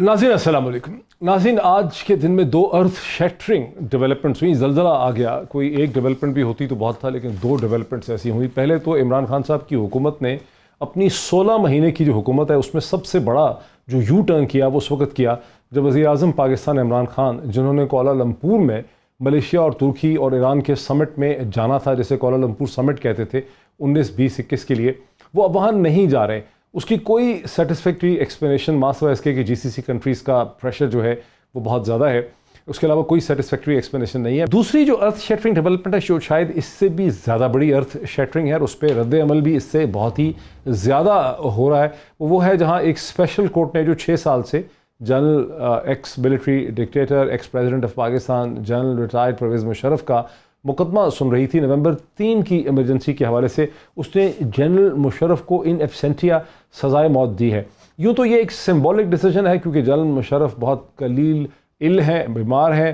ناظرین السلام علیکم. ناظرین آج کے دن میں دو ارتھ شیٹرنگ ڈیولپمنٹس ہوئی. زلزلہ آ گیا, کوئی ایک ڈیولپمنٹ بھی ہوتی تو بہت تھا, لیکن دو ڈیولپمنٹس ایسی ہوئی. پہلے تو عمران خان صاحب کی حکومت نے اپنی 16 مہینے کی جو حکومت ہے اس میں سب سے بڑا جو یو ٹرن کیا وہ اس وقت کیا جب وزیر اعظم پاکستان عمران خان, جنہوں نے کوالالمپور میں ملیشیا اور ترکی اور ایران کے سمٹ میں جانا تھا, جسے کوالالمپور سمٹ کہتے تھے 19, 20, 21 کے لیے, وہ اب وہاں نہیں جا رہے. اس کی کوئی سیٹسفیکٹری ایکسپلینیشن ماسوا اس کے کہ جی سی سی کنٹریز کا پریشر جو ہے وہ بہت زیادہ ہے, اس کے علاوہ کوئی سیٹسفیکٹری ایکسپلینیشن نہیں ہے. دوسری جو ارتھ شیٹرنگ ڈیولپمنٹ ہے جو شاید اس سے بھی زیادہ بڑی ارتھ شیٹرنگ ہے اور اس پہ رد عمل بھی اس سے بہت ہی زیادہ ہو رہا ہے, وہ ہے جہاں ایک اسپیشل کورٹ نے جو 6 سال سے general ex military dictator ex president of Pakistan general retired Pervez Musharraf کا مقدمہ سن رہی تھی نومبر 3 کی ایمرجنسی کے حوالے سے, اس نے جنرل مشرف کو ان ایبسینٹیا سزائے موت دی ہے. یوں تو یہ ایک سمبولک ڈیسیجن ہے کیونکہ جنرل مشرف بہت قلیل ہیں, بیمار ہیں,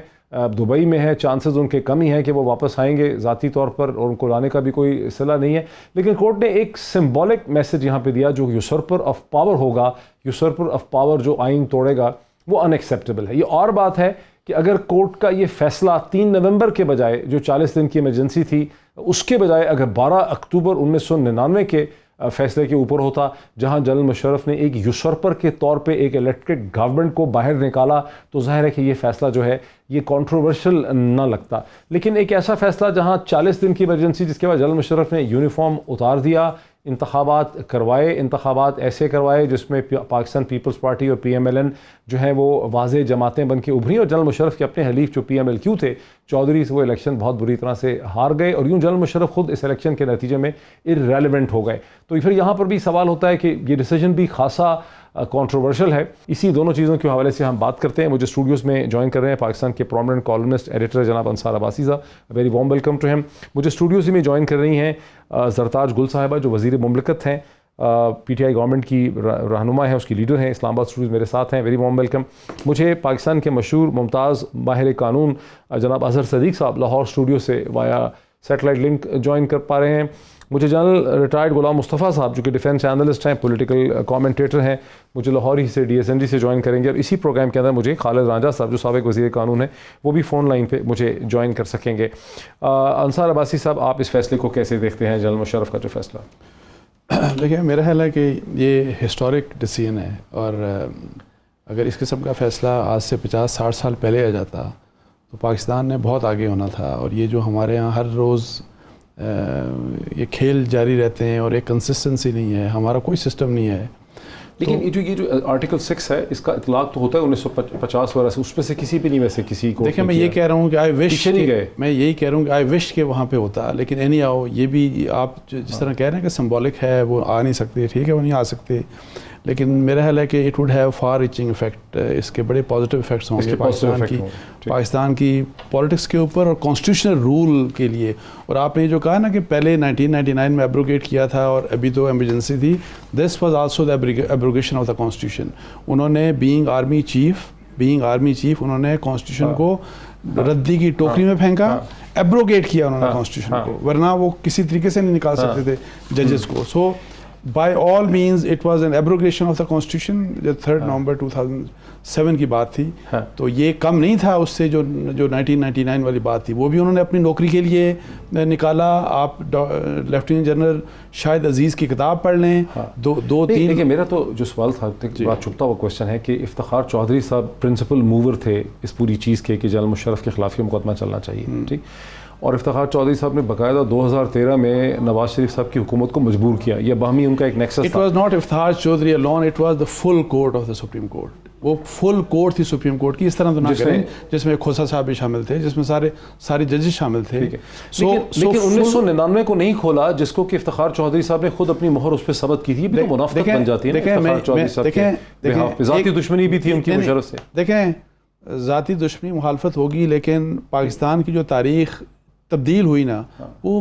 دبئی میں ہیں, چانسز ان کے کم ہی ہیں کہ وہ واپس آئیں گے ذاتی طور پر, اور ان کو لانے کا بھی کوئی صلہ نہیں ہے. لیکن کورٹ نے ایک سمبولک میسج یہاں پہ دیا, جو یوسرپر آف پاور ہوگا, یوسرپر آف پاور جو آئین توڑے گا وہ ان ایکسیپٹیبل ہے. یہ اور بات ہے کہ اگر کورٹ کا یہ فیصلہ 3 نومبر کے بجائے جو 40 دن کی ایمرجنسی تھی اس کے بجائے اگر 12 اکتوبر 1999 کے فیصلے کے اوپر ہوتا, جہاں جنرل مشرف نے ایک یوسرپر کے طور پہ ایک الیکٹڈ گورنمنٹ کو باہر نکالا, تو ظاہر ہے کہ یہ فیصلہ جو ہے یہ کنٹروورشل نہ لگتا. لیکن ایک ایسا فیصلہ جہاں 40 دن کی ایمرجنسی, جس کے بعد جنرل مشرف نے یونیفارم اتار دیا, انتخابات کروائے, انتخابات ایسے کروائے جس میں پاکستان پیپلز پارٹی اور پی ایم ایل این جو ہیں وہ واضح جماعتیں بن کے ابھری, اور جنرل مشرف کے اپنے حلیف جو پی ایم ایل کیو تھے چودھری سے وہ الیکشن بہت بری طرح سے ہار گئے, اور یوں جنرل مشرف خود اس الیکشن کے نتیجے میں ارریلیونٹ ہو گئے. تو پھر یہاں پر بھی سوال ہوتا ہے کہ یہ ڈیسیجن بھی خاصا کنٹروورشل ہے. اسی دونوں چیزوں کے حوالے سے ہم بات کرتے ہیں. مجھے اسٹوڈیوز میں جوائن کر رہے ہیں پاکستان کے پرومیننٹ کالمسٹ ایڈیٹر جناب انصار عباسی صاحب, very warm welcome to him. مجھے اسٹوڈیوز میں جوائن کر رہی ہیں زرتاج گل صاحبہ جو وزیر مملکت ہیں, پی ٹی آئی گورنمنٹ کی رہنما ہیں, اس کی لیڈر ہیں. اسلام آباد اسٹوڈیوز میرے ساتھ ہیں, ویری وارم ویلکم. مجھے پاکستان کے مشہور ممتاز ماہر قانون جناب اظہر صدیق صاحب لاہور اسٹوڈیو سے وایا سیٹلائٹ لنک جوائن کر پا رہے ہیں. مجھے جنرل ریٹائرڈ غلام مصطفیٰ صاحب جو کہ ڈیفینس اینالسٹ ہیں, پولیٹیکل کامنٹیٹر ہیں, مجھے لاہور ہی سے DSND سے جوائن کریں گے. اور اسی پروگرام کے اندر مجھے خالد رانجھا صاحب جو سابق وزیر قانون ہیں وہ بھی فون لائن پہ مجھے جوائن کر سکیں گے. انصار عباسی صاحب, آپ اس فیصلے کو کیسے دیکھتے ہیں, جنرل مشرف کا جو فیصلہ؟ دیکھیں, میرا خیال ہے کہ یہ ہسٹورک ڈیسیژن ہے, اور اگر اس قسم کا فیصلہ آج سے 50-60 سال پہلے آ جاتا تو پاکستان نے بہت آگے ہونا تھا. اور یہ جو ہمارے ہاں ہر روز یہ کھیل جاری رہتے ہیں اور ایک کنسسٹنسی نہیں ہے, ہمارا کوئی سسٹم نہیں ہے. لیکن یہ جو آرٹیکل 6 ہے اس کا اطلاق تو ہوتا ہے 1950 وغیرہ سے, اس پہ سے کسی پہ نہیں ویسے کسی کو. دیکھیں, میں یہ کہہ رہا ہوں کہ یہی کہہ رہا ہوں کہ آئی وش کہ وہاں پہ ہوتا, لیکن اینی آؤ یہ بھی آپ جس طرح کہہ رہے ہیں کہ سمبولک ہے, وہ آ نہیں سکتے, ٹھیک ہے وہ نہیں آ سکتے, لیکن میرا خیال ہے کہ it would have far reaching effect. اس کے بڑے پازیٹیو افیکٹس ہوں گے پاکستان کی پالیٹکس کے اوپر اور کانسٹیٹیوشنل رول کے لیے. اور آپ نے جو کہا نا کہ پہلے 1999 میں ایبروگیٹ کیا تھا اور ابھی تو ایمرجنسی تھی, this was also the abrogation of the constitution. انہوں نے بینگ آرمی چیف انہوں نے کانسٹیٹیوشن کو ردی کی ٹوکری میں پھینکا, ایبروگیٹ کیا انہوں نے کانسٹیٹیوشن کو, ورنہ وہ کسی طریقے سے نہیں نکال سکتے تھے ججز کو. سو by all means it was an abrogation of the constitution. 3 نومبر 2007 کی بات تھی, تو یہ کم نہیں تھا اس سے جو 1999 والی بات تھی. وہ بھی انہوں نے اپنی نوکری کے لیے نکالا. آپ لیفٹیننٹ جنرل شاہد عزیز کی کتاب پڑھ لیں. 2-3 دیکھیں, میرا تو جو سوال تھا بات چھپتا ہوا کوشچن ہے کہ افتخار چودھری صاحب پرنسپل موور تھے اس پوری چیز کے کہ جنرل مشرف کے خلاف یہ مقدمہ چلنا چاہیے, ٹھیک, اور افتخار چودھری صاحب نے باقاعدہ 2013 میں نواز شریف صاحب کی حکومت کو مجبور کیا. یہ باہمی ان کا ایک نیکسس تھا. It was not Iftikhar Chaudhry alone, it was the full court of the Supreme Court. وہ فل کورٹ تھی سپریم کورٹ کی. اس طرح تو نہ کریں جس میں کھوسا صاحب بھی شامل تھے, جس میں سارے ججز شامل تھے. لیکن 1999 کو نہیں کھولا جس کو کہ افتخار چودھری صاحب نے خود اپنی مہر اس پہ ثبت کی تھی. بھی تو منافقت بن جاتی ہے افتخار چودھری صاحب کے, ذاتی دشمنی بھی تھی ان کی مشرف سے. دیکھیں, ذاتی دشمنی مخالفت ہوگی, لیکن پاکستان کی جو تاریخ تبدیل ہوئی نا, وہ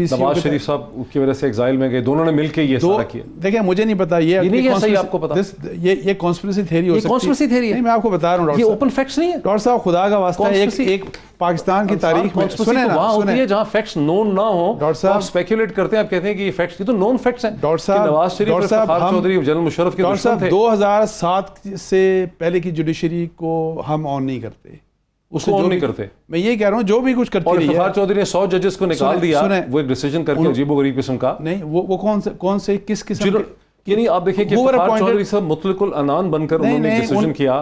نواز شریف صاحب کی وجہ سے ایگزائل میں گئے, دونوں نے مل کے یہ سارا کیا. دیکھیں مجھے نہیں پتا یہ نہیں ہے صحیح, آپ کو پتا یہ کانسپریسی تھیوری ہو یہ سکتی کانسپریسی تھیوری ہے. نہیں میں آپ کو بتا رہا ہوں یہ اوپن فیکٹس نہیں ہے ڈاکٹر صاحب, خدا کا واسطہ ایک پاکستان کی تاریخ میں سنیں نا, وہاں ہوتی ہے جہاں فیکٹس نون نہ ہوں. ڈاکٹر صاحب آپ اسپیکولیٹ کرتے ہیں, آپ کہتے ہیں کہ یہ فیکٹس, یہ تو نون فیکٹس ہیں. ڈاکٹر صاحب نواز شریف, افتخار چودھری, جنرل مشرف کے دشمن تھے. 2007 سے پہلے کی جوڈیشری کو ہم آن نہیں کرتے, اس کو آن نہیں کرتے. میں یہ کہہ رہا ہوں جو بھی کچھ کرتی رہی ہے. افتخار چودھری نے 100 ججز کو نکال دیا, وہ ایک ڈیسیجن کر کے عجیب و غریب قسم کا. نہیں وہ کون سے کس قسم کے, یعنی آپ دیکھیں کہ افتخار چودھری صاحب مطلق العنان بن کر انہوں نے ڈیسیجن کیا.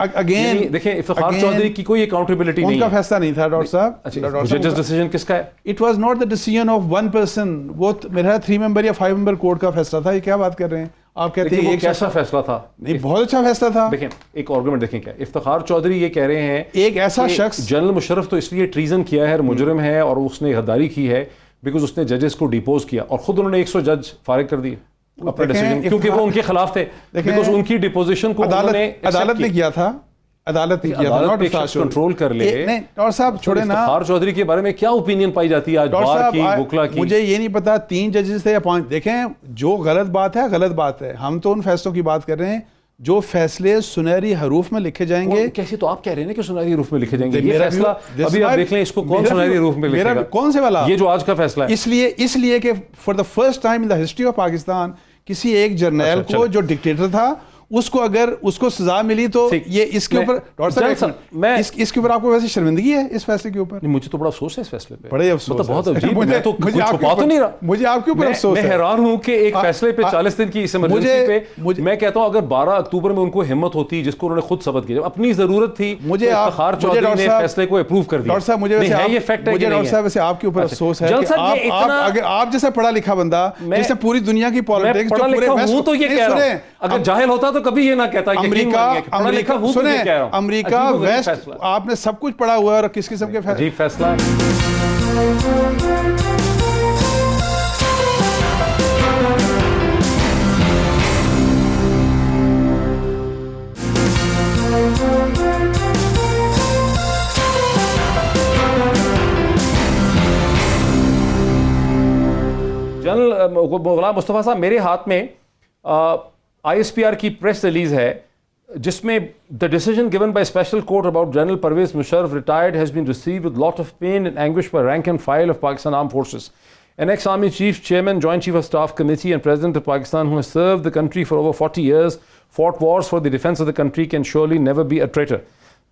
دیکھیں افتخار چودھری کی کوئی اکاؤنٹیبلٹی نہیں ہے. ان کا فیصلہ نہیں تھا ڈاکٹر صاحب. ججز ڈیسیجن کس کا ہے؟ It was not the decision of one person, وہ میرا 3 ممبر یا 5 ممبر کورٹ کا فیصلہ تھا. یہ کیا بات کر رہے ہیں آپ؟ کہتے ہیں ایک کیسا فیصلہ تھا؟ نہیں بہت اچھا فیصلہ تھا. دیکھیں ایک آرگومنٹ دیکھیں کیا افتخار چودھری یہ کہہ رہے ہیں, ایک ایسا شخص, جنرل مشرف تو اس لیے ٹریزن کیا ہے, مجرم ہے اور اس نے غداری کی ہے بیکاز اس نے ججز کو ڈیپوز کیا, اور خود انہوں نے 100 جج فارغ کر دیے اپنے ڈیسیجن, کیونکہ وہ ان کے خلاف تھے. بیکاز ان کی ڈیپوزیشن کو عدالت نے کیا تھا, عدالت نے کیا تھا. کنٹرول کر لے. نہیں ڈاکٹر صاحب چھوڑے نا, افتخار چودھری کے بارے میں کیا اوپینین پائی جاتی ہے آج بار کی, وکلا کی؟ مجھے یہ نہیں پتا 3 ججز تھے یا 5. دیکھیں جو غلط بات ہے غلط بات ہے, ہم تو ان فیصلوں کی بات کر رہے ہیں جو فیصلے سنہری حروف میں لکھے جائیں گے. کیسے تو آپ کہہ رہے ہیں کہ سنہری حروف میں لکھے جائیں گے؟ یہ فیصلہ ابھی آپ دیکھ لیں, اس کو کون سنہری حروف میں لکھے گا؟ کون سے والا؟ یہ جو آج کا فیصلہ ہے. اس لیے کہ for the first time in the history of Pakistan کسی ایک جرنیل کو جو ڈکٹیٹر تھا اس کو اگر اس کو سزا ملی تو یہ اس کے اوپر ڈاکٹر صاحب اس کے اوپر آپ کو ویسے شرمندگی ہے اس فیصلے کے اوپر؟ نہیں مجھے تو بڑا افسوس ہے اس فیصلے پہ, بڑے افسوس, بہت عجیب. میں تو کچھ چھپا تو نہیں رہا, مجھے آپ کے اوپر افسوس ہے. میں حیران ہوں کہ ایک فیصلے پہ 40 دن کی اس ایمرجنسی پہ, میں کہتا ہوں اگر 12 اکتوبر میں ان کو ہمت ہوتی جس کو انہوں نے خود ثبت کیا, اپنی ضرورت تھی, مجھے افتخار چودھری نے فیصلے کو اپروو کر دیا. ڈاکٹر صاحب مجھے یہ فیکٹ ہے کہ ڈاکٹر صاحب ویسے آپ کے اوپر افسوس ہے کہ اگر آپ جیسا پڑھا لکھا بندہ جس نے پوری دنیا کی پالیٹکس جو پورے ہوں تو یہ کہہ رہا ہوں, اگر جاہل ہوتا تو کبھی یہ نہ کہتا. امریکہ ویسٹ, آپ نے سب کچھ پڑھا ہوا ہے اور کس قسم کے عجیب فیصلہ ہے. جنرل غلام مصطفیٰ صاحب, میرے ہاتھ میں ISPR کی پریس ریلیز ہے جس میں the decision given by special court about General Pervez Musharraf retired has been received with lot of pain and anguish by rank and file of Pakistan Armed Forces. An ex-Army Chief, Chairman, Joint Chief of Staff Committee and President of Pakistan who has served the country for over 40 years, fought wars for the defense of the country, can surely never be a traitor.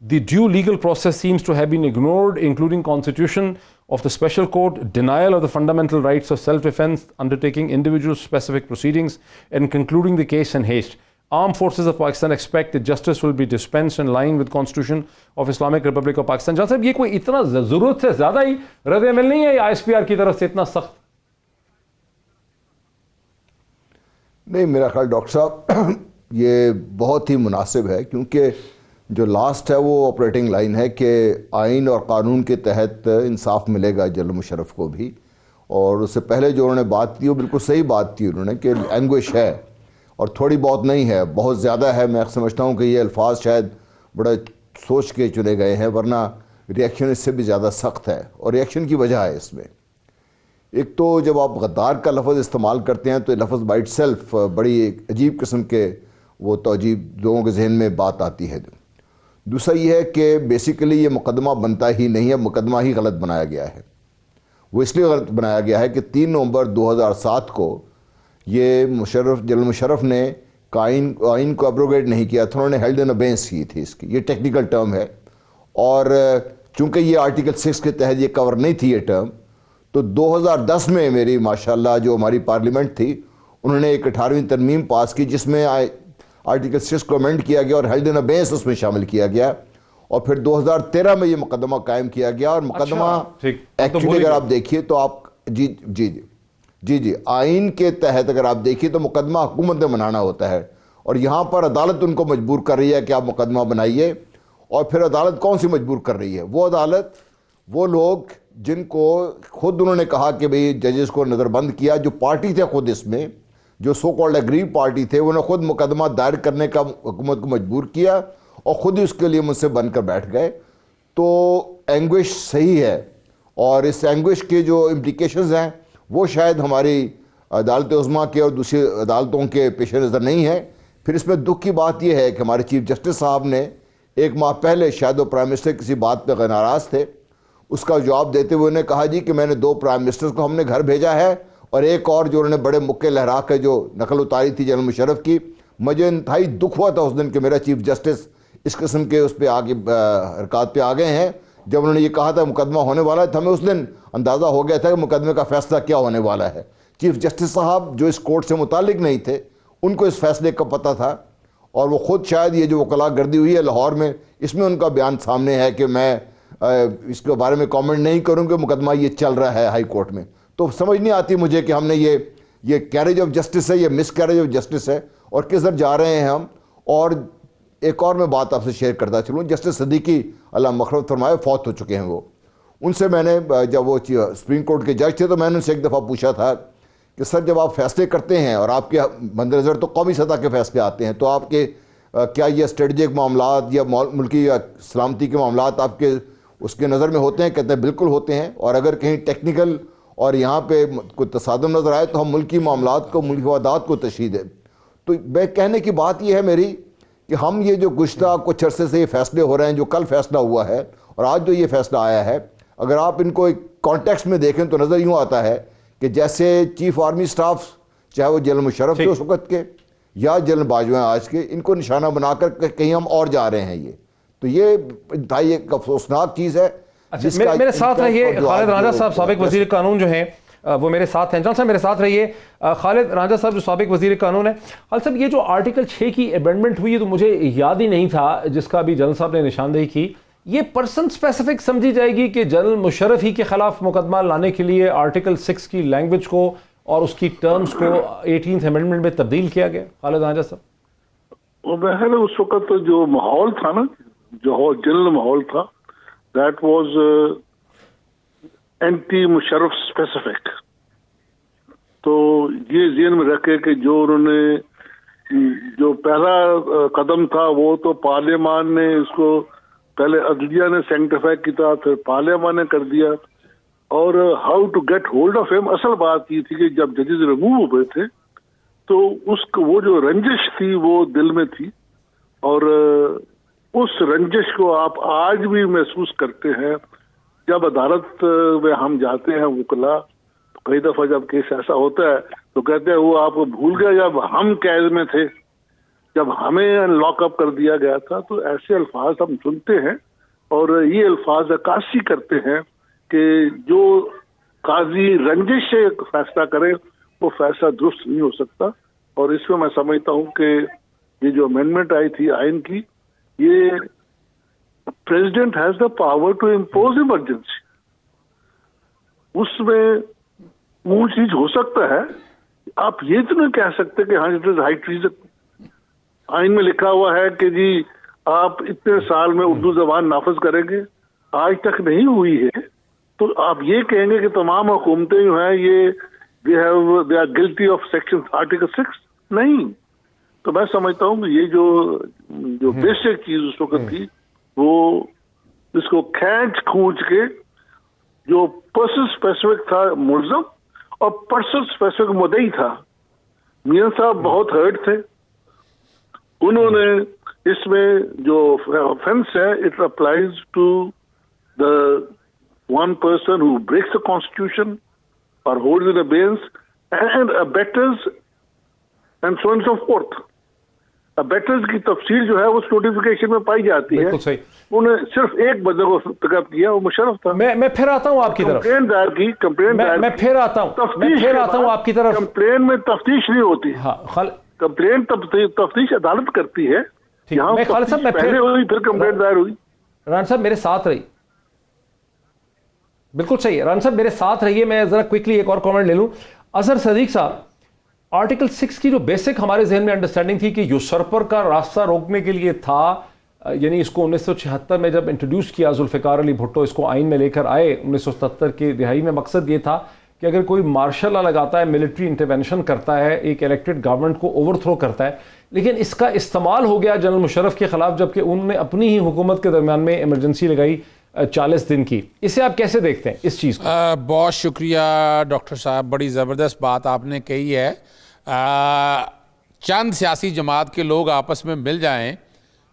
The due legal process seems to have been ignored, including constitution of the special court, denial of the fundamental rights of self-defense, undertaking individual specific proceedings, and concluding the case in haste. Armed Forces of Pakistan expect that justice will be dispensed in line with Constitution of Islamic Republic of Pakistan. جان صاحب یہ کوئی اتنا ضرورت سے زیادہ ہی رد عمل نہیں ہے ISPR کی طرف سے اتنا سخت؟ نہیں میرا خیال ڈاکٹر صاحب یہ بہت ہی مناسب ہے, کیونکہ جو لاسٹ ہے وہ آپریٹنگ لائن ہے کہ آئین اور قانون کے تحت انصاف ملے گا جنرل مشرف کو بھی. اور اس سے پہلے جو انہوں نے بات کی وہ بالکل صحیح بات کی انہوں نے کہ اینگوش ہے اور تھوڑی بہت نہیں ہے, بہت زیادہ ہے. میں سمجھتا ہوں کہ یہ الفاظ شاید بڑا سوچ کے چنے گئے ہیں, ورنہ ریئیکشن اس سے بھی زیادہ سخت ہے. اور ریئیکشن کی وجہ ہے اس میں, ایک تو جب آپ غدار کا لفظ استعمال کرتے ہیں تو یہ لفظ بائی اٹ سیلف بڑی ایک عجیب قسم کے وہ توجیب لوگوں کے ذہن میں بات آتی ہے. دوسرا یہ ہے کہ بیسیکلی یہ مقدمہ بنتا ہی نہیں ہے, مقدمہ ہی غلط بنایا گیا ہے. وہ اس لیے غلط بنایا گیا ہے کہ 3 نومبر 2007 کو یہ جنرل مشرف نے آئین کو ابروگیٹ نہیں کیا تھا, انہوں نے ہیلڈ ان ابینس کی تھی. اس کی یہ ٹیکنیکل ٹرم ہے, اور چونکہ یہ آرٹیکل 6 کے تحت یہ کور نہیں تھی یہ ٹرم, تو 2010 میں میری ماشاءاللہ جو ہماری پارلیمنٹ تھی انہوں نے ایک 18ویں ترمیم پاس کی جس میں آرٹیکل 6 کو امینڈ کیا گیا اور ہیلڈ ان ابینس اس میں شامل کیا گیا, اور پھر 2013 میں یہ مقدمہ قائم کیا گیا. اور مقدمہ ایکچولی اگر آپ دیکھیے تو آپ جی آئین کے تحت اگر آپ دیکھیے تو مقدمہ حکومت نے بنانا ہوتا ہے, اور یہاں پر عدالت ان کو مجبور کر رہی ہے کہ آپ مقدمہ بنائیے. اور پھر عدالت کون سی مجبور کر رہی ہے؟ وہ عدالت وہ لوگ جن کو خود انہوں نے کہا کہ بھئی ججز کو نظر بند کیا, جو پارٹی تھے خود اس میں, جو سو کالڈ اگری پارٹی تھے, انہوں نے خود مقدمہ دائر کرنے کا حکومت کو مجبور کیا, اور خود ہی اس کے لیے مجھ سے بن کر بیٹھ گئے. تو اینگوش صحیح ہے, اور اس اینگوش کے جو امپلیکیشنز ہیں وہ شاید ہماری عدالت عظمیٰ کے اور دوسری عدالتوں کے پیش نظر نہیں ہے. پھر اس میں دکھ کی بات یہ ہے کہ ہمارے چیف جسٹس صاحب نے 1 ماہ پہلے شاید وہ پرائم منسٹر کسی بات پہ ناراض تھے, اس کا جواب دیتے ہوئے انہوں نے کہا جی کہ میں نے 2 پرائم منسٹرز کو ہم نے گھر بھیجا ہے, اور ایک اور جو انہوں نے بڑے مکے لہرا کے جو نقل اتاری تھی جنرل مشرف کی. مجھے انتہائی دکھ ہوا تھا اس دن کہ میرا چیف جسٹس اس قسم کے اس پہ آگے حرکات پہ آ گئے ہیں. جب انہوں نے یہ کہا تھا مقدمہ ہونے والا ہے تو ہمیں اس دن اندازہ ہو گیا تھا کہ مقدمے کا فیصلہ کیا ہونے والا ہے. چیف جسٹس صاحب جو اس کورٹ سے متعلق نہیں تھے ان کو اس فیصلے کا پتہ تھا, اور وہ خود شاید یہ جو وکلا گردی ہوئی ہے لاہور میں, اس میں ان کا بیان سامنے ہے کہ میں اس کے بارے میں کامنٹ نہیں کروں کہ مقدمہ یہ چل رہا ہے ہائی کورٹ میں. تو سمجھ نہیں آتی مجھے کہ ہم نے یہ کیریج آف جسٹس ہے, یہ مس کیریج آف جسٹس ہے, اور کس طرف جا رہے ہیں ہم. اور ایک اور میں بات آپ سے شیئر کرتا چلوں, جسٹس صدیقی اللہ مغفرت فرمائے فوت ہو چکے ہیں وہ. ان سے میں نے جب وہ سپریم کورٹ کے جج تھے تو میں نے ان سے ایک دفعہ پوچھا تھا کہ سر جب آپ فیصلے کرتے ہیں اور آپ کے مد نظر تو قومی سطح کے فیصلے آتے ہیں, تو آپ کے کیا یہ اسٹریٹجک معاملات یا ملکی یا سلامتی کے معاملات آپ کے اس کے نظر میں ہوتے ہیں؟ کہتے ہیں بالکل ہوتے ہیں, اور اگر کہیں ٹیکنیکل اور یہاں پہ کوئی تصادم نظر آئے تو ہم ملکی معاملات کو, ملکی مفادات کو تشریح دیں. تو میں کہنے کی بات یہ ہے میری کہ ہم یہ جو گزشتہ کچھ عرصے سے یہ فیصلے ہو رہے ہیں, جو کل فیصلہ ہوا ہے اور آج جو یہ فیصلہ آیا ہے, اگر آپ ان کو ایک کانٹیکسٹ میں دیکھیں تو نظر یوں آتا ہے کہ جیسے چیف آرمی سٹاف, چاہے وہ جنرل مشرف تھے اس وقت کے یا جنرل باجوہ ہیں آج کے, ان کو نشانہ بنا کر کہیں ہم اور جا رہے ہیں. یہ تو یہ انتہائی ایک افسوسناک چیز ہے. میرے ساتھ رہیے خالد رانجھا صاحب, سابق وزیر قانون جو ہیں وہ میرے ساتھ ہیں. جان صاحب میرے ساتھ رہیے. خالد رانجھا صاحب جو سابق وزیر قانون ہیں. خالد صاحب یہ جو آرٹیکل 6 کی امینڈمنٹ ہوئی ہے تو مجھے یاد ہی نہیں تھا جس کا بھی جنرل صاحب نے نشاندہی کی, یہ پرسن اسپیسیفک سمجھی جائے گی کہ جنرل مشرف ہی کے خلاف مقدمہ لانے کے لیے آرٹیکل 6 کی لینگویج کو اور اس کی ٹرمز کو 18th امینڈمنٹ میں تبدیل کیا گیا؟ خالد رانجھا صاحب. بہر اس وقت جو ماحول تھا نا, جو جنرل ماحول تھا, that was anti Musharraf specific. تو یہ ذہن میں رکھے کہ جو انہوں نے جو پہلا قدم تھا وہ تو پارلیمان نے اس کو پہلے عدلیہ نے سینکٹیفائی کیا, پھر پارلیمان نے کر دیا. اور how to get hold of him, اصل بات یہ تھی کہ جب ججز ریموو ہوئے تھے تو وہ جو رنجش تھی وہ دل میں تھی, اور اس رنجش کو آپ آج بھی محسوس کرتے ہیں. جب عدالت میں ہم جاتے ہیں وکلا, کئی دفعہ جب کیس ایسا ہوتا ہے تو کہتے ہیں وہ آپ کو بھول گیا جب ہم قید میں تھے, جب ہمیں لاک اپ کر دیا گیا تھا. تو ایسے الفاظ ہم سنتے ہیں اور یہ الفاظ عکاسی کرتے ہیں کہ جو قاضی رنجش سے فیصلہ کرے وہ فیصلہ درست نہیں ہو سکتا. اور اس میں میں سمجھتا ہوں کہ یہ جو امینڈمنٹ آئی تھی آئین کی, یہ president has the power to impose emergency. اس میں وہ چیز ہو سکتا ہے. آپ یہ تو نہیں کہہ سکتے کہ ہاں اٹ از ہائی ٹریزن. آئین میں لکھا ہوا ہے کہ جی آپ اتنے سال میں اردو زبان نافذ کریں گے, آج تک نہیں ہوئی ہے. تو آپ یہ کہیں گے کہ تمام حکومتیں جو ہیں یہ they are guilty of section article 6؟ نہیں. تو میں سمجھتا ہوں کہ یہ جو بیسک چیز اس وقت تھی وہ اس کو کھینچ کھونچ کے جو پرسن اسپیسیفک تھا ملزم اور پرسن اسپیسیفک مدعی تھا, میاں صاحب بہت ہرٹ تھے. انہوں نے اس میں جو offense ہے it applies to the one person who breaks the constitution or holds in abeyance and abettors and so on and so forth. abettors کی تفصیل جو ہے اس نوٹیفیکیشن میں پائی جاتی ہے. انہیں صرف ایک بندے کو ارتکاب کیا, وہ مشرف تھا. میں پھر آتا ہوں آپ کی طرف. میں پھر آتا ہوں آپ کی طرف. کمپلین میں تفتیش نہیں ہوتی. کمپلین تفتیش عدالت کرتی ہے. یہاں پہلے ہوئی پھر کمپلین دائر ہوئی. ران صاحب میرے ساتھ رہی. بالکل صحیح. ران صاحب میرے ساتھ رہیے. میں ذرا کوئکلی ایک اور کامنٹ لے لوں. اظہر صدیق صاحب, آرٹیکل 6 کی جو بیسک ہمارے ذہن میں انڈرسٹینڈنگ تھی کہ یوسرپر کا راستہ روکنے کے لیے تھا, یعنی اس کو 1976 میں جب انٹروڈیوس کیا ذوالفقار علی بھٹو, اس کو آئین میں لے کر آئے 1977 کی دہائی میں, مقصد یہ تھا کہ اگر کوئی مارشل لا لگاتا ہے, ملٹری انٹرونشن کرتا ہے, ایک الیکٹڈ گورنمنٹ کو اوور تھرو کرتا ہے, لیکن اس کا استعمال ہو گیا جنرل مشرف کے خلاف, جبکہ انہوں نے اپنی ہی حکومت کے درمیان میں ایمرجنسی لگائی 40 دن کی. اسے آپ کیسے دیکھتے ہیں اس چیز کو؟ بہت شکریہ ڈاکٹر صاحب, بڑی زبردست بات آپ نے کہی ہے. چند سیاسی جماعت کے لوگ آپس میں مل جائیں,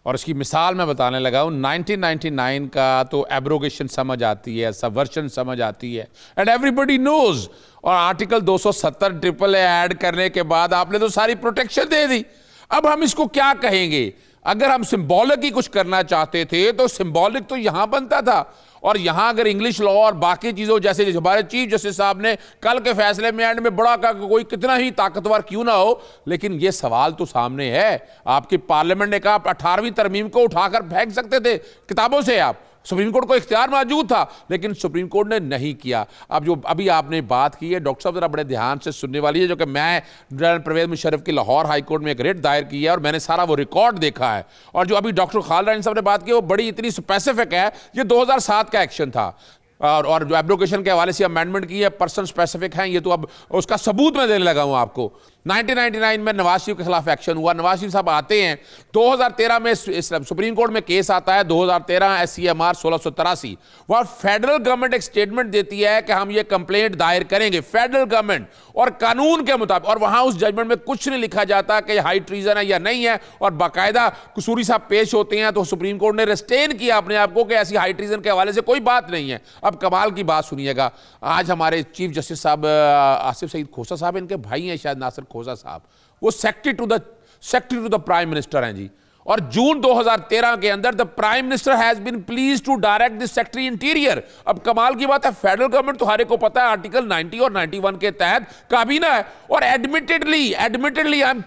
اور اس کی مثال میں بتانے لگا ہوں. 1999 کا تو ایبروگیشن سمجھ آتی ہے, سبورشن سمجھ آتی ہے, اینڈ ایوری بڈی نوز. اور آرٹیکل 270 ٹرپل اے ایڈ کرنے کے بعد آپ نے تو ساری پروٹیکشن دے دی. اب ہم اس کو کیا کہیں گے؟ اگر ہم سمبولک ہی کچھ کرنا چاہتے تھے تو سمبولک تو یہاں بنتا تھا, اور یہاں اگر انگلش لا اور باقی چیزوں جیسے ہمارے چیف جسٹس صاحب نے کل کے فیصلے میں اینڈ میں بڑا کہا کہ کوئی کتنا ہی طاقتور کیوں نہ ہو, لیکن یہ سوال تو سامنے ہے. آپ کی پارلیمنٹ نے کہا 18ویں ترمیم کو اٹھا کر پھینک سکتے تھے کتابوں سے, آپ سپریم کورٹ کو اختیار موجود تھا, لیکن سپریم کورٹ نے نہیں کیا. اب جو ابھی آپ نے بات کی ہے ڈاکٹر صاحب, ذرا بڑے دھیان سے سننے والی ہے, جو کہ میں جنرل پرویز مشرف کی لاہور ہائی کورٹ میں ایک ریٹ دائر کی ہے, اور میں نے سارا وہ ریکارڈ دیکھا ہے. اور جو ابھی ڈاکٹر خالد رائن صاحب نے بات کی وہ بڑی اتنی اسپیسیفک ہے. یہ 2007 کا ایکشن تھا, اور جو ایبروگیشن کے حوالے سے امینڈمنٹ کی ہے پرسن اسپیسیفک ہیں, یہ تو اب اس کا ثبوت میں دینے لگا ہوں آپ کو. 1999 میں نواز شریف کے خلاف ایکشن ہوا. نواز شریف صاحب آتے ہیں, 2013 میں سپریم کورٹ میں کیس آتا ہے, 2013 SCMR 1683. وہ فیڈرل گورنمنٹ ایک سٹیٹمنٹ دیتی ہے کہ ہم یہ کمپلینٹ دائر کریں گے, فیڈرل گورنمنٹ اور قانون کے مطابق. اور وہاں اس ججمنٹ میں کچھ نہیں لکھا جاتا کہ یہ ہائی ٹریزن ہے یا نہیں ہے, اور باقاعدہ قصوری صاحب پیش ہوتے ہیں, تو سپریم کورٹ نے ریسٹین کیا اپنے آپ کو کہ ایسی ہائی ٹریزن کے حوالے سے کوئی بات نہیں ہے. اب کمال کی بات سنیے گا, آج ہمارے چیف جسٹس صاحب آصف سعید کھوسہ صاحب, ان کے بھائی ہیں شاید ناصر کھوسہ صاحب, وہ secretary to the prime minister ہیں جی. اور جون 2013 کے اندر the Prime Minister has been pleased to direct the Secretary Interior. اب کمال کی بات ہے, فیڈرل گورنمنٹ تو ہر ایک کو پتا ہے آرٹیکل 90 اور 91 کے تحت کابینہ ہے, اور ایڈمیٹڈلی I'm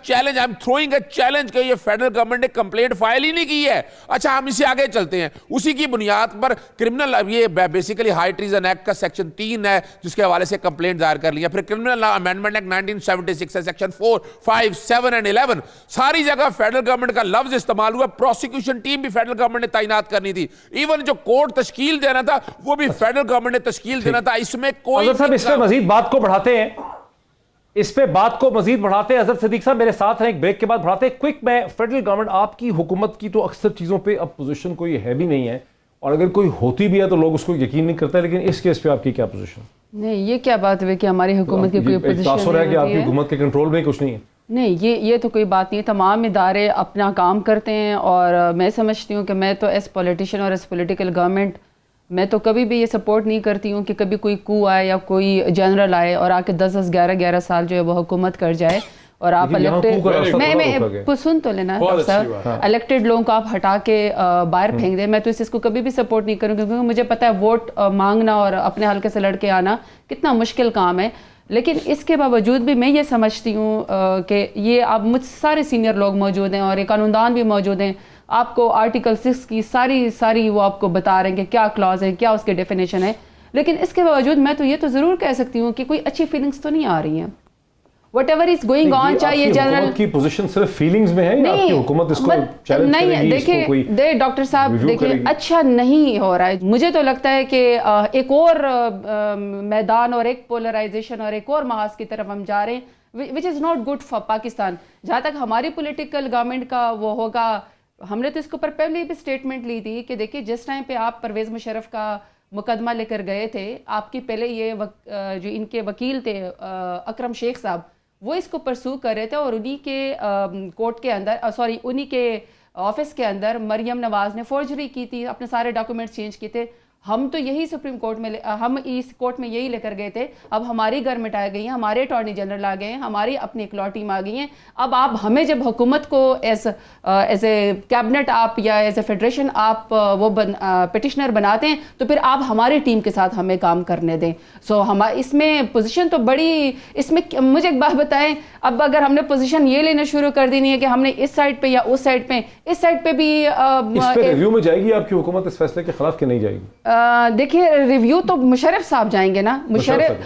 throwing a challenge کہ یہ فیڈرل گورنمنٹ نے کمپلینٹ فائل ہی نہیں کی ہے. اچھا ہم اسے آگے چلتے ہیں, اسی کی بنیاد پر کرمنل, یہ بیسیکلی ہائی ٹریزن ایکٹ کا سیکشن 3 ہے جس کے حوالے سے کمپلینٹ دائر کر لیا. پھر کرمنل لا امینڈمنٹ ایکٹ 1976 ہے, سیکشن 4, 5, 7 and 11, ساری جگہ فیڈرل گورنمنٹ کا لفظ استعمال ہوا. پروسیکیوشن ٹیم بھی فیڈرل گورنمنٹ نے تعینات کرنی تھی, ایون جو کورٹ تشکیل دینا تھا وہ بھی فیڈرل گورنمنٹ نے تشکیل دینا تھا. اس میں کوئی صاحب اس پہ مزید بات کو بڑھاتے ہیں, حضرت صدیق صاحب میرے ساتھ ہیں, ایک بریک کے بعد بڑھاتے ہیں. کوئک میں فیڈرل گورنمنٹ آپ کی حکومت کی تو اکثر چیزوں پہ اب پوزیشن کوئی ہے بھی نہیں ہے, اور اگر کوئی ہوتی بھی ہے تو لوگ اس کو یقین نہیں کرتے, لیکن اس کیس پہ آپ کی کیا پوزیشن؟ نہیں, یہ کیا بات ہوئی کہ ہماری حکومت کی کوئی پوزیشن تاثر ہے کہ آپ کی حکومت کے کنٹرول میں کچھ نہیں ہے؟ نہیں, یہ تو کوئی بات نہیں. تمام ادارے اپنا کام کرتے ہیں, اور میں سمجھتی ہوں کہ میں تو ایز پولیٹیشین اور ایز پولیٹیکل گورنمنٹ میں تو کبھی بھی یہ سپورٹ نہیں کرتی ہوں کہ کبھی کوئی کو آئے یا کوئی جنرل آئے اور آ کے 10 11 سال جو ہے وہ حکومت کر جائے, اور آپ الیکٹڈ, میں سن تو لینا صاحب, الیکٹڈ لوگوں کو آپ ہٹا کے باہر پھینک دیں. میں تو اس چیز کو کبھی بھی سپورٹ نہیں کروں, کیونکہ مجھے پتا ہے ووٹ مانگنا اور اپنے حلقے سے لڑ کے آنا کتنا مشکل کام ہے. لیکن اس کے باوجود بھی میں یہ سمجھتی ہوں کہ یہ آپ مجھ سارے سینئر لوگ موجود ہیں اور ایک قانون دان بھی موجود ہیں, آپ کو آرٹیکل 6 کی ساری وہ آپ کو بتا رہے ہیں کہ کیا کلاز ہے, کیا اس کے ڈیفینیشن ہے. لیکن اس کے باوجود میں تو یہ تو ضرور کہہ سکتی ہوں کہ کوئی اچھی فیلنگز تو نہیں آ رہی ہیں. What ever is going on, چاہیے جنرل کی پوزیشن صرف فیلنگز میں ہے یا آپ کی حکومت اس کو چیلنج کرے گی؟ دیکھیں ڈاکٹر صاحب, دیکھیں اچھا نہیں ہو رہا ہے. مجھے تو لگتا ہے کہ ایک اور میدان اور ایک پولرائزیشن اور ایک اور محاذ کی طرف ہم جا رہے ہیں, which is not good for Pakistan. جہاں تک ہماری پولیٹیکل گورنمنٹ کا وہ ہوگا, ہم نے تو اس کے اوپر پہلے بھی اسٹیٹمنٹ لی تھی کہ دیکھیے جس ٹائم پہ آپ پرویز مشرف کا مقدمہ لے کر گئے تھے, آپ کی پہلے یہ جو ان کے وکیل تھے اکرم شیخ صاحب, وہ اس کو پرسو کر رہے تھے, اور انہی کے کورٹ کے اندر انہی کے آفس کے اندر مریم نواز نے فورجری کی تھی, اپنے سارے ڈاکومنٹس چینج کیے تھے. ہم تو یہی سپریم کورٹ میں ہم اس کورٹ میں یہی لے کر گئے تھے. اب ہماری گورنمنٹ آ گئی ہیں, ہمارے اٹارنی جنرل آ گئے ہیں, ہماری اپنی ایک لا ٹیم آ گئی ہیں. اب آپ ہمیں جب حکومت کو ایز اے کیبنٹ آپ یا ایز اے فیڈریشن آپ وہ پٹیشنر بناتے ہیں, تو پھر آپ ہماری ٹیم کے ساتھ ہمیں کام کرنے دیں. سو اس میں پوزیشن تو بڑی, اس میں مجھے ایک بات بتائیں, اب اگر ہم نے پوزیشن یہ لینا شروع کر دینی ہے کہ ہم نے اس سائڈ پہ یا اس سائڈ پہ, اس سائڈ پہ بھی اس پہ ریویو میں جائے گی آپ کی حکومت اس فیصلے کے خلاف کہ نہیں جائے گی؟ دیکھیے ریویو تو مشرف صاحب جائیں گے نا.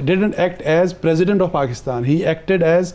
didn't act as president of Pakistan, he acted as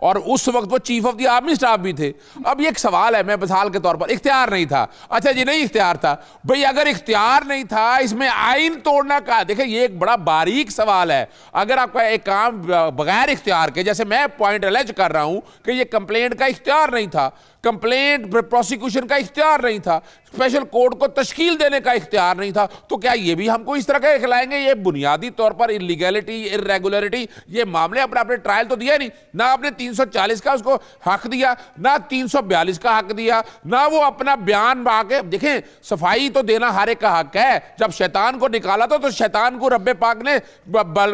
اور اس وقت وہ chief of the army staff بھی تھے. اب یہ ایک سوال ہے, میں مثال کے طور پر, اختیار نہیں تھا, اچھا جی نہیں اختیار تھا, بھئی اگر اختیار نہیں تھا اس میں آئین توڑنا کا, دیکھیں یہ ایک بڑا باریک سوال ہے. اگر آپ کا ایک کام بغیر اختیار کے, جیسے میں پوائنٹ الیج کر رہا ہوں کہ یہ کمپلینٹ کا اختیار نہیں تھا, کمپلینٹ پروسیکیوشن کا اختیار نہیں تھا, اسپیشل کورٹ کو تشکیل دینے کا اختیار نہیں تھا, تو کیا یہ بھی ہم کو اس طرح کے کھلائیں گے؟ یہ بنیادی طور پر انلیگلٹی, ارریگولرٹی, یہ معاملے آپ نے ٹرائل تو دیا نہیں, نہ آپ نے 340 کا اس کو حق دیا, نہ 342 کا حق دیا, نہ وہ اپنا بیان با کے. دیکھیں صفائی تو دینا ہر ایک کا حق ہے. جب شیطان کو نکالا تھا تو شیطان کو رب پاک نے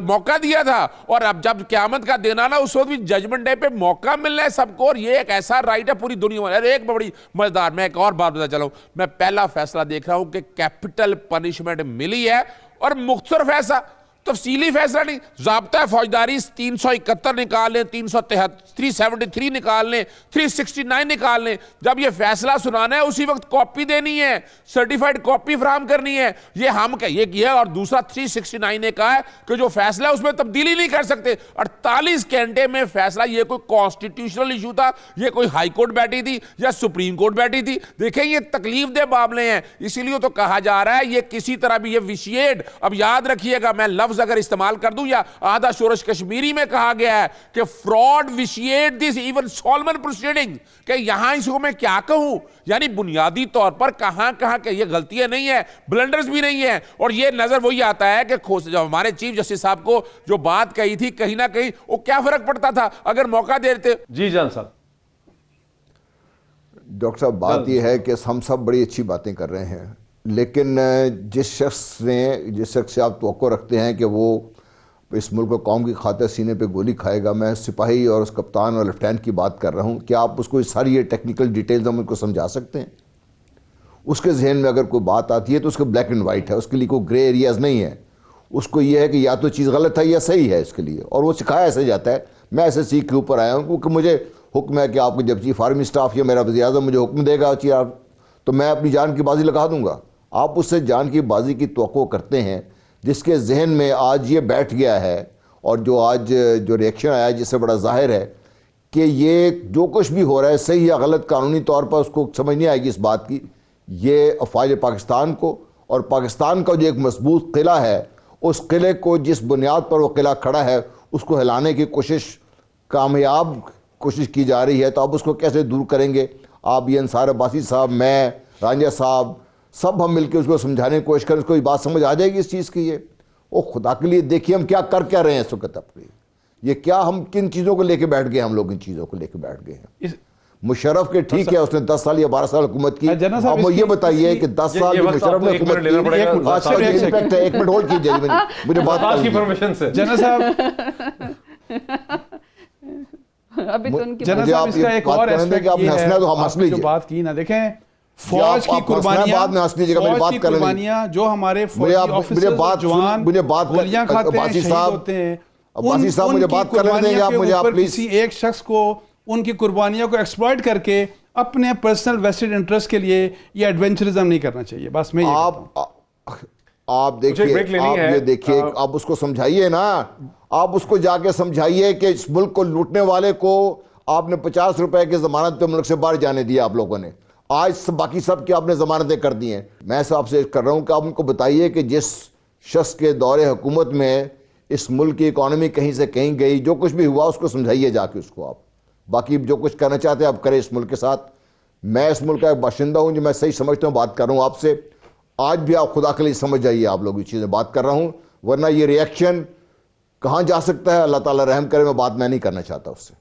موقع دیا تھا, اور اب جب قیامت کا دن آنا اس وقت بھی ججمنٹ ڈے پہ موقع ملنا ہے سب کو, اور یہ ایک ایسا رائٹ ہے پوری دنیا میں. ایک بڑی مزیدار, میں ایک اور بات بتا چلا ہوں, میں پہلا فیصلہ دیکھ رہا ہوں کہ کیپٹل پنشمنٹ ملی ہے, اور مختصر فیصلہ, تفصیلی فیصلہ نہیں. ضابطہ فوجداری 371 نکال لیں, 373 نکال لیں, 369 نکال لیں. جب یہ فیصلہ سنانا ہے اسی وقت کاپی دینی ہے, سرٹیفائڈ کاپی فراہم کرنی ہے. یہ ہم یہ کیا, اور دوسرا 369 نے کہا ہے کہ جو فیصلہ ہے اس میں تبدیلی نہیں کر سکتے. 48 گھنٹے میں فیصلہ. یہ کوئی کانسٹیٹیوشنل ایشو تھا, یہ کوئی ہائی کورٹ بیٹھی تھی یا سپریم کورٹ بیٹھی تھی؟ دیکھیں یہ تکلیف دہ معاملے ہیں. اسی لیے تو کہا جا رہا ہے یہ کسی طرح بھی یہ ویشیٹ, اب یاد رکھیے گا میں لفظ اگر استعمال کر دوں, یا آدھا شورش کشمیری میں کہا گیا ہے کہ fraud vitiate this even Solomon proceeding, کہ یہاں اس کو میں کیا کہوں, یعنی بنیادی طور پر کہاں کہ یہ غلطیاں نہیں ہیں, بلنڈرز بھی نہیں ہیں. اور یہ نظر وہی آتا ہے کہ جب ہمارے چیف جسٹس صاحب کو جو بات کہی تھی کہیں نہ کہیں وہ کیا فرق پڑتا تھا اگر موقع دیتے. جی جان صاحب. ڈاکٹر صاحب بات یہ ہے کہ ہم سب بڑی اچھی باتیں کر رہے ہیں, لیکن جس شخص سے آپ توقع رکھتے ہیں کہ وہ اس ملک و قوم کی خاطر سینے پہ گولی کھائے گا, میں سپاہی اور اس کپتان اور لیفٹیننٹ کی بات کر رہا ہوں, کیا آپ اس کو ساری یہ ٹیکنیکل ڈیٹیلز ہم ان کو سمجھا سکتے ہیں؟ اس کے ذہن میں اگر کوئی بات آتی ہے تو اس کا بلیک اینڈ وائٹ ہے, اس کے لیے کوئی گرے ایریاز نہیں ہے. اس کو یہ ہے کہ یا تو چیز غلط ہے یا صحیح ہے اس کے لیے, اور وہ سکھایا ایسے جاتا ہے. میں ایسے سیکھ کے اوپر آیا ہوں کیونکہ مجھے حکم ہے کہ آپ کو جب چیف آرمی اسٹاف یا میرا وزیر اعظم مجھے حکم دے گا تو میں اپنی جان کی بازی لگا دوں گا. آپ اس سے جان کی بازی کی توقع کرتے ہیں جس کے ذہن میں آج یہ بیٹھ گیا ہے, اور جو آج جو ریئیکشن آیا ہے جس سے بڑا ظاہر ہے کہ یہ جو کچھ بھی ہو رہا ہے صحیح یا غلط, قانونی طور پر اس کو سمجھ نہیں آئے گی اس بات کی. یہ افواج پاکستان کو اور پاکستان کا جو ایک مضبوط قلعہ ہے, اس قلعے کو جس بنیاد پر وہ قلعہ کھڑا ہے اس کو ہلانے کی کامیاب کوشش کی جا رہی ہے. تو آپ اس کو کیسے دور کریں گے؟ آپ یہ انصار عباسی صاحب, میں, رانجھا صاحب, سب ہم مل کے اس کو سمجھانے کی کوشش کریں, اس کو یہ بات سمجھ آ جائے گی اس چیز کی. یہ او خدا کے لیے دیکھیے ہم کیا رہے ہیں اس وقت اپنے, یہ کیا ہم کن چیزوں کو لے کے بیٹھ گئے, ہم لوگ ان چیزوں کو لے کے بیٹھ گئے ہیں. مشرف کے ٹھیک ہے اس نے 10 سال یا 12 سال حکومت کی, اب وہ یہ بتائیے کہ 10 سال مشرف نے حکومت کی. ایک منٹ ہولڈ کیجیے مجھے بات کی پرمیشن سے. جنرل صاحب جنرل صاحب اس کا ایک اور ایسپیکٹ یہ ہے, آپ نے جو بات کی نا, دیکھیں فوج کی قربانیاں جو ہمارے فوجی آفیسرز اور جوان گولیاں کھاتے ہیں, شہید ہوتے ہیں, ان کی قربانیاں کے اوپر کسی ایک شخص کو ان کی قربانیوں کو ایکسپلائٹ کر کے اپنے پرسنل ویسٹڈ انٹرسٹ کے لیے یہ ایڈونچرزم نہیں کرنا چاہیے. بس میں آپ دیکھیے آپ اس کو سمجھائیے نا, آپ اس کو جا کے سمجھائیے کہ اس ملک کو لوٹنے والے کو آپ نے 50 روپے کی ضمانت پہ ملک سے باہر جانے دیا آپ لوگوں نے, آج باقی سب کی آپ نے ضمانتیں کر دی ہیں. میں آپ سے کر رہا ہوں کہ آپ ان کو بتائیے کہ جس شخص کے دور حکومت میں اس ملک کی اکانومی کہیں سے کہیں گئی, جو کچھ بھی ہوا اس کو سمجھائیے جا کے اس کو. آپ باقی جو کچھ کرنا چاہتے ہیں آپ کریں اس ملک کے ساتھ. میں اس ملک کا ایک باشندہ ہوں, جو میں صحیح سمجھتا ہوں بات کر رہا ہوں آپ سے. آج بھی آپ خدا کے لیے سمجھ جائیے, آپ لوگ یہ چیزیں بات کر رہا ہوں, ورنہ یہ ریئیکشن کہاں جا سکتا ہے اللہ تعالیٰ رحم کرے. میں بات میں نہیں کرنا چاہتا اس سے.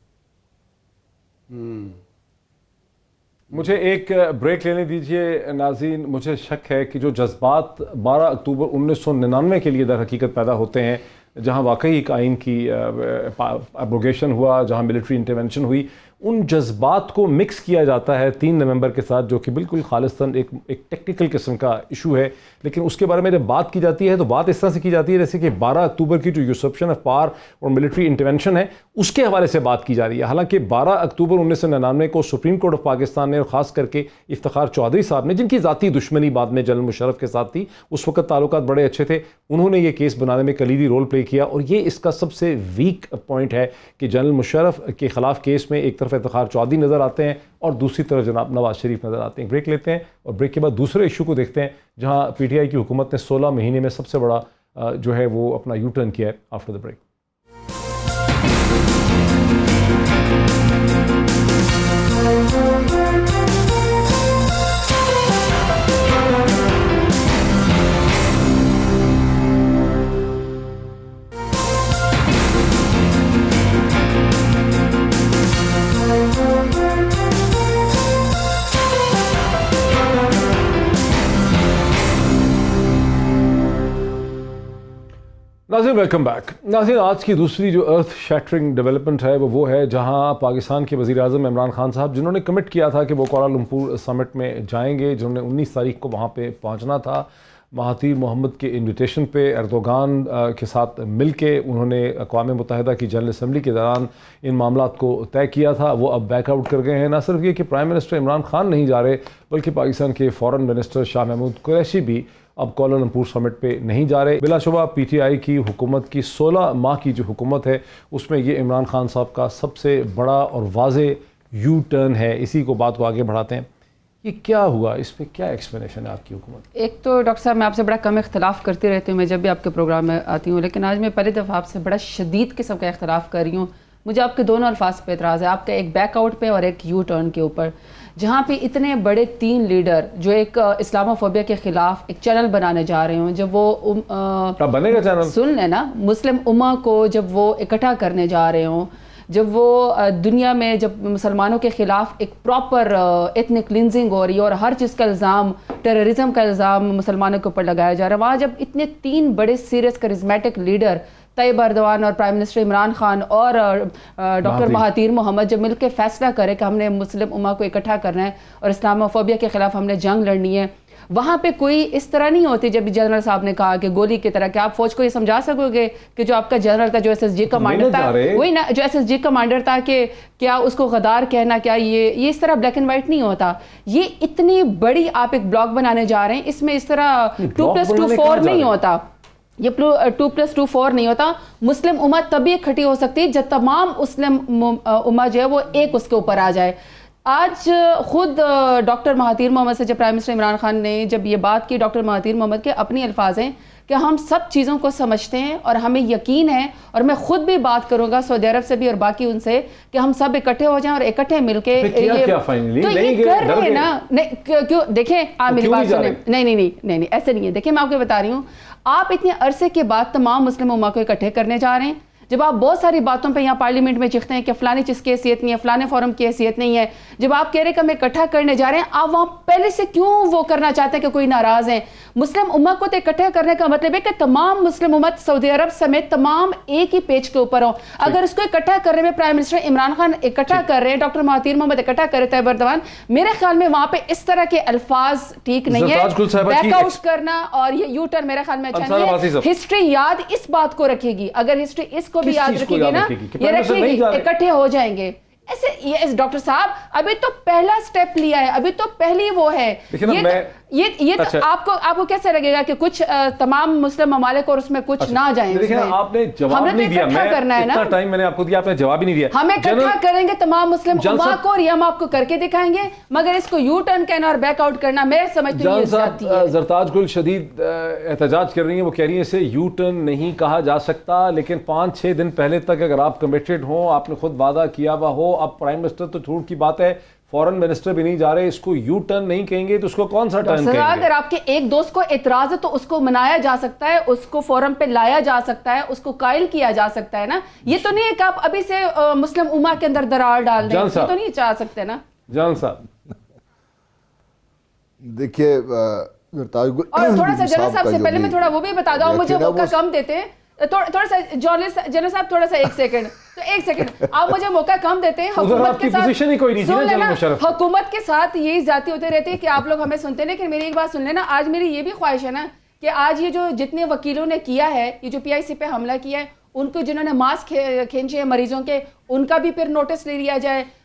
مجھے ایک بریک لینے دیجئے ناظرین. مجھے شک ہے کہ جو جذبات 12 اکتوبر 1999 کے لیے در حقیقت پیدا ہوتے ہیں, جہاں واقعی ایک آئین کی ایبروگیشن ہوا, جہاں ملٹری انٹرونشن ہوئی, ان جذبات کو مکس کیا جاتا ہے 3 نومبر کے ساتھ, جو کہ بالکل خالصتاً ایک ٹیکنیکل قسم کا ایشو ہے. لیکن اس کے بارے میں جب بات کی جاتی ہے تو بات اس طرح سے کی جاتی ہے جیسے کہ 12 اکتوبر کی جو یوسپشن آف پاور اور ملٹری انٹرونشن ہے اس کے حوالے سے بات کی جا رہی ہے. حالانکہ 12 اکتوبر 1999 کو سپریم کورٹ آف پاکستان نے, اور خاص کر کے افتخار چودھری صاحب نے, جن کی ذاتی دشمنی بعد میں جنرل مشرف کے ساتھ تھی, اس وقت تعلقات بڑے اچھے تھے, انہوں نے یہ کیس بنانے میں کلیدی رول پلے پلے کیا, اور یہ اس کا سب سے ویک پوائنٹ ہے کہ جنرل مشرف کے خلاف کیس میں ایک طرف افتخار چودھری نظر آتے ہیں اور دوسری طرف جناب نواز شریف نظر آتے ہیں. بریک لیتے ہیں اور بریک کے بعد دوسرے ایشو کو دیکھتے ہیں جہاں پی ٹی آئی کی حکومت نے 16 مہینے میں سب سے بڑا جو ہے وہ اپنا یو ٹرن کیا ہے. After the break. ناظرین ویلکم بیک. ناظرین آج کی دوسری جو ارتھ شیٹرنگ ڈیولپمنٹ ہے وہ ہے جہاں پاکستان کے وزیر اعظم عمران خان صاحب, جنہوں نے کمٹ کیا تھا کہ وہ کوالالمپور سمٹ میں جائیں گے, جنہوں نے 19 تاریخ کو وہاں پہ پہنچنا تھا, مہاتیر محمد کے انویٹیشن پہ اردوغان کے ساتھ مل کے انہوں نے اقوام متحدہ کی جنرل اسمبلی کے دوران ان معاملات کو طے کیا تھا. وہ اب بیک آؤٹ کر گئے ہیں. نہ صرف یہ کہ پرائم منسٹر عمران خان نہیں جا رہے بلکہ پاکستان کے فارن منسٹر شاہ محمود قریشی بھی اب کوالالمپور سمٹ پہ نہیں جا رہے. بلا شبہ پی ٹی آئی کی حکومت کی 16 ماہ کی جو حکومت ہے اس میں یہ عمران خان صاحب کا سب سے بڑا اور واضح یو ٹرن ہے. اسی کو بات کو آگے بڑھاتے ہیں. یہ کیا ہوا, اس پہ کیا ایکسپلینیشن ہے آپ کی حکومت؟ ایک تو ڈاکٹر صاحب میں آپ سے بڑا کم اختلاف کرتی رہتی ہوں میں جب بھی آپ کے پروگرام میں آتی ہوں, لیکن آج میں پہلی دفعہ آپ سے بڑا شدید قسم کا اختلاف کر رہی ہوں. مجھے آپ کے دونوں الفاظ پہ اعتراض ہے, آپ کا ایک بیک آؤٹ پہ اور ایک یو ٹرن کے اوپر, جہاں پہ اتنے بڑے 3 لیڈر جو ایک اسلامو فوبیا کے خلاف ایک چینل بنانے جا رہے ہوں, جب وہ بنے گا چینل, سن لیں نا, مسلم امہ کو جب وہ اکٹھا کرنے جا رہے ہوں, جب وہ دنیا میں جب مسلمانوں کے خلاف ایک پراپر ایتھنک کلینزنگ ہو رہی ہے اور ہر چیز کا الزام, ٹیررزم کا الزام مسلمانوں کے اوپر لگایا جا رہا ہے, وہاں جب اتنے 3 بڑے سیریس کرزمیٹک لیڈر طیب اردوان اور پرائم منسٹر عمران خان اور ڈاکٹر مہاتیر محمد جب مل کے فیصلہ کرے کہ ہم نے مسلم امہ کو اکٹھا کرنا ہے اور اسلامو فوبیا کے خلاف ہم نے جنگ لڑنی ہے, وہاں پہ کوئی اس طرح نہیں ہوتی جب جنرل صاحب نے کہا کہ گولی کی طرح. کہ آپ فوج کو یہ سمجھا سکو گے کہ جو آپ کا جنرل تھا, جو ایس ایس جی کمانڈر تھا, وہی نا جو ایس ایس جی کمانڈر تھا, کہ کیا اس کو غدار کہنا, کیا یہ اس طرح بلیک اینڈ وائٹ نہیں ہوتا. یہ اتنی بڑی آپ ایک بلاک بنانے جا رہے ہیں, اس میں اس طرح 2+2=4 نہیں ہوتا, یہ 2+2=4 نہیں ہوتا. مسلم امہ تبھی اکٹھی ہو سکتی ہے جب تمام مسلم امہ جو ہے وہ ایک اس کے اوپر آ جائے. آج خود ڈاکٹر مہاتیر محمد سے جب پرائم منسٹر عمران خان نے جب یہ بات کی, ڈاکٹر مہاتیر محمد کے اپنی الفاظ ہیں کہ ہم سب چیزوں کو سمجھتے ہیں اور ہمیں یقین ہے, اور میں خود بھی بات کروں گا سعودی عرب سے بھی اور باقی ان سے, کہ ہم سب اکٹھے ہو جائیں اور اکٹھے مل کے تو یہ کر رہے ہیں نا. کیوں دیکھیں آپ میری بات سنیں, نہیں ایسے نہیں ہے. دیکھیں میں آپ کو بتا رہی ہوں, آپ اتنے عرصے کے بعد تمام مسلم امہ کو اکٹھے کرنے جا رہے ہیں. جب آپ بہت ساری باتوں پہ یہاں پارلیمنٹ میں چیختے ہیں کہ فلانی چیز کی حیثیت نہیں ہے, فلانے فورم کی حیثیت نہیں ہے, جب آپ کہہ رہے ہیں کہ ہم اکٹھا کرنے جا رہے ہیں, آپ وہاں پہلے سے کیوں وہ کرنا چاہتے ہیں کہ کوئی ناراض ہیں؟ مسلم امہ کو تو اکٹھا کرنے کا مطلب ہے کہ تمام مسلم امت سعودی عرب سمیت تمام ایک ہی پیج کے اوپر ہوں. اگر اس کو اکٹھا کرنے میں پرائم منسٹر عمران خان اکٹھا کر رہے ہیں, ڈاکٹر مہاتیر محمد اکٹھا کر رہے, طیب اردوان, میرے خیال میں وہاں پہ اس طرح کے الفاظ ٹھیک نہیں ہے. بیک آؤٹ کرنا اور یہ یو ٹرن میرے خیال میں اچھا نہیں ہے. ہسٹری یاد اس بات کو رکھے گی, اگر ہسٹری اس کو بھی یاد رکھے گی نا, یہ رکھے گی اکٹھے ہو جائیں گے. ایسے یہ ڈاکٹر صاحب ابھی تو پہلا سٹیپ لیا ہے, ابھی تو پہلی وہ ہے. یہ تو آپ کو کیسے لگے گا کہ کچھ تمام مسلم ممالک اور اس میں کچھ نہ جائیں؟ دیکھیں آپ نے جواب نہیں دیا, اتنا ٹائم میں نے آپ کو دیا, آپ نے جواب ہی نہیں دیا. ہم اکٹھا کریں گے تمام مسلم امہ کو اور یہ ہم آپ کو کر کے دکھائیں گے, مگر اس کو یو ٹرن کہنا اور بیک آؤٹ کرنا میرے سمجھتے ہیں یہ زیادتی ہے. زرتاج گل شدید احتجاج کر رہی ہیں, وہ کہہ رہی ہیں اسے یو ٹرن نہیں کہا جا سکتا, لیکن 5-6 دن پہلے تک اگر آپ کمیٹڈ ہوں, آپ نے خود وعدہ کیا ہوا ہو, اب پرائم منسٹر تو چھوٹ کی بات ہے, فورن منسٹر بھی نہیں جا رہے, اس کو یو ٹرن نہیں کہیں گے تو اس کو کون سا ٹرن کہیں گے؟ اگر آپ کے ایک دوست کو اعتراض ہے تو اس کو منایا جا سکتا ہے, اس کو فورم پہ لایا جا سکتا ہے, اس کو قائل کیا جا سکتا ہے نا. یہ تو نہیں ہے کہ آپ ابھی سے مسلم امہ کے اندر درار ڈال دیں, یہ تو نہیں چاہ سکتے نا. جان صاحب دیکھیے, اور تھوڑا سا جنرل صاحب سے پہلے میں تھوڑا وہ بھی بتا دوں, مجھے موقع کم دیتے ہیں تھوڑا سا. جنرل صاحب تھوڑا سا ایک سیکنڈ آپ مجھے موقع کم دیتے ہیں. حکومت کے ساتھ یہی ذاتی ہوتے رہتے ہیں کہ آپ لوگ ہمیں سنتے ہیں, لیکن میری ایک بات سن لینا, آج میری یہ بھی خواہش ہے نا کہ آج یہ جو جتنے وکیلوں نے کیا ہے, یہ جو پی آئی سی پہ حملہ کیا ہے, ان کو جنہوں نے ماسک کھینچے ہیں مریضوں کے, ان کا بھی پھر نوٹس لے لیا جائے.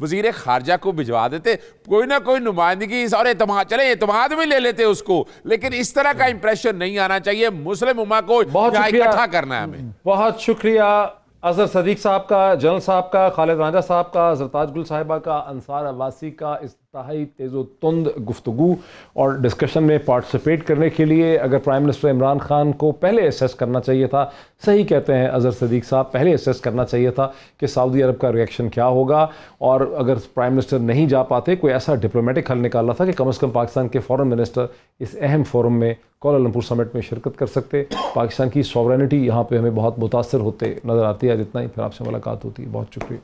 وزیر خارجہ کو بھجوا دیتے, کوئی نہ کوئی نمائندگی اور اعتماد بھی لے لیتے اس کو, لیکن اس طرح کا امپریشن نہیں آنا چاہیے. مسلم امہ کو اکٹھا کرنا ہے ہمیں. بہت شکریہ اظہر صدیق صاحب کا, جنرل صاحب کا, خالد رانجھا صاحب کا, زرتاج گل صاحبہ کا, انصار عباسی کا انتہائی تیز و تند گفتگو اور ڈسکشن میں پارٹیسپیٹ کرنے کے لیے. اگر پرائم منسٹر عمران خان کو پہلے اسیس کرنا چاہیے تھا, صحیح کہتے ہیں اظہر صدیق صاحب, پہلے اسیس کرنا چاہیے تھا کہ سعودی عرب کا ریئیکشن کیا ہوگا, اور اگر پرائم منسٹر نہیں جا پاتے کوئی ایسا ڈپلومیٹک حل نکالنا تھا کہ کم از کم پاکستان کے فورن منسٹر اس اہم فورم میں کوالالمپور سمٹ میں شرکت کر سکتے. پاکستان کی سوورینٹی یہاں پہ ہمیں بہت متاثر ہوتے نظر آتی ہے. اتنا ہی, پھر آپ سے ملاقات ہوتی ہے. بہت شکریہ.